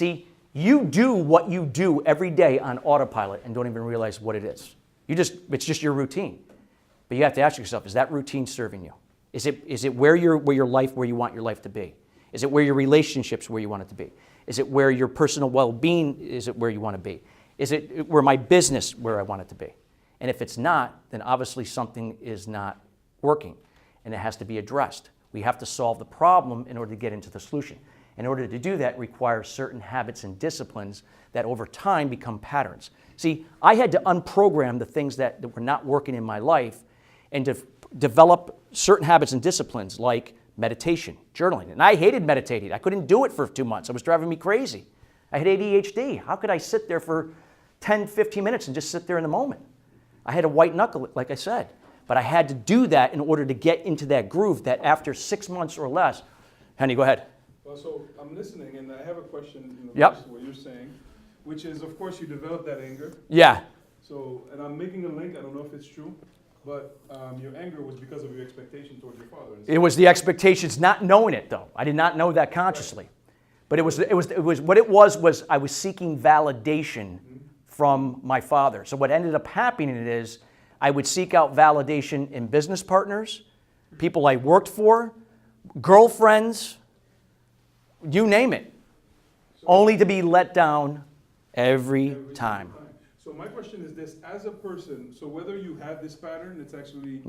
See, you do what you do every day on autopilot and don't even realize what it is. It's just your routine. But you have to ask yourself, is that routine serving you? Is it where you want your life to be? Is it where your relationships where you want it to be? Is it where your personal well-being is it where you want to be? Is it where my business where I want it to be? And if it's not, then obviously something is not working and it has to be addressed. We have to solve the problem in order to get into the solution. In order to do that requires certain habits and disciplines that over time become patterns. See, I had to unprogram the things that were not working in my life and to develop certain habits and disciplines like meditation, journaling. And I hated meditating. I couldn't do it for 2 months. It was driving me crazy. I had ADHD. How could I sit there for 10, 15 minutes and just sit there in the moment? I had to white knuckle it, like I said. But I had to do that in order to get into that groove that after 6 months or less, Henny, go ahead. Well, so I'm listening, and I have a question in Yep. regards to what you're saying, which is, of course, you develop that anger. Yeah. So, and I'm making a link, I don't know if it's true, but your anger was because of your expectation towards your father. It was the expectations, not knowing it though. I did not know that consciously. But it was what it was I was seeking validation from my father. So what ended up happening is I would seek out validation in business partners, people I worked for, girlfriends, you name it, only to be let down every time. So my question is this, as a person, so whether you have this pattern, it's actually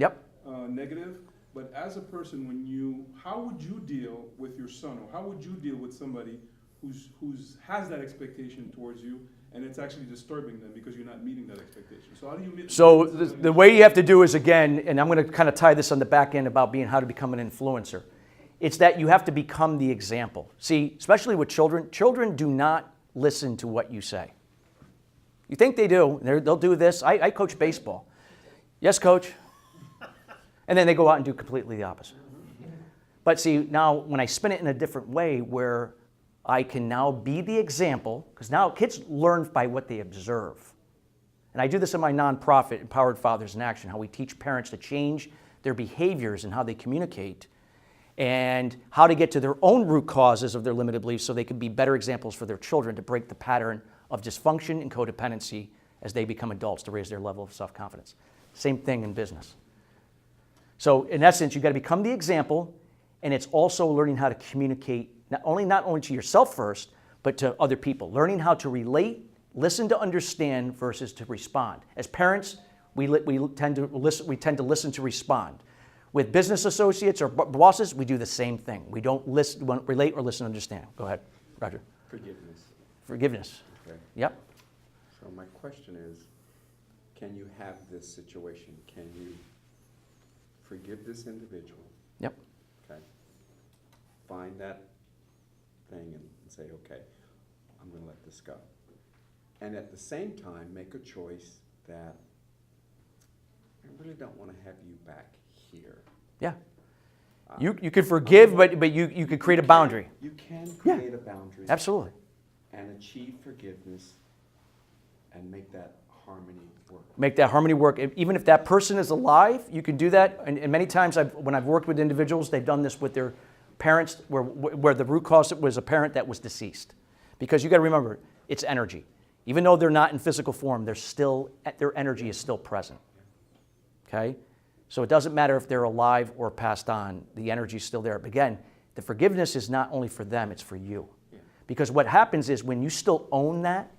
negative, but as a person, how would you deal with your son, or how would you deal with somebody who's has that expectation towards you, and it's actually disturbing them because you're not meeting that expectation? So how do you meet? So the way you have to do is, again, and I'm going to kind of tie this on the back end about how to become an influencer. It's that you have to become the example. See, especially with children do not listen to what you say. You think they do. They'll do this. I coach baseball. Yes, coach. And then they go out and do completely the opposite. But see, now when I spin it in a different way where I can now be the example, because now kids learn by what they observe. And I do this in my nonprofit, Empowered Fathers in Action, how we teach parents to change their behaviors and how they communicate and how to get to their own root causes of their limited beliefs so they can be better examples for their children to break the pattern of dysfunction and codependency as they become adults to raise their level of self-confidence. Same thing in business. So in essence, you've got to become the example, and it's also learning how to communicate not only to yourself first, but to other people. Learning how to relate, listen to understand versus to respond. As parents, we tend to listen to respond. With business associates or bosses, we do the same thing. We don't relate or listen to understand. Go ahead, Roger. Forgiveness. Okay. Yep. So my question is, can you have this situation? Can you forgive this individual? Yep. Okay. Find that thing and say, okay, I'm going to let this go. And at the same time, make a choice that I really don't want to have you back here. Yeah. You could forgive, but you could create a boundary. You can create a boundary. Absolutely. And achieve forgiveness and make that harmony work. Make that harmony work. Even if that person is alive, you can do that. And many times when I've worked with individuals, they've done this with their parents where the root cause was a parent that was deceased. Because you got to remember, it's energy. Even though they're not in physical form, their energy is still present. Okay? So it doesn't matter if they're alive or passed on, the energy is still there. But again, the forgiveness is not only for them, it's for you. Yeah. Because what happens is when you still own that,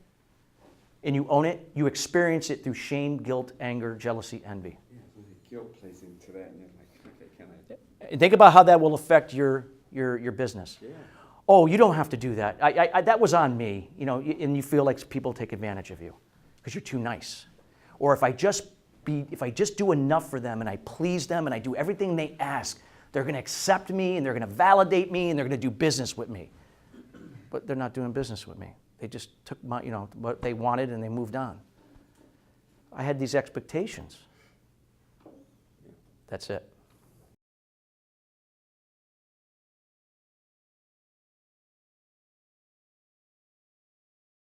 and you own it, you experience it through shame, guilt, anger, jealousy, envy. Yeah, so the guilt plays into that, and you're like, okay, can I? And think about how that will affect your business. Yeah. Oh, you don't have to do that. That was on me, and you feel like people take advantage of you because you're too nice. Or if I just do enough for them and I please them and I do everything they ask, they're going to accept me and they're going to validate me and they're going to do business with me. But they're not doing business with me. They just took what they wanted and they moved on. I had these expectations. That's it.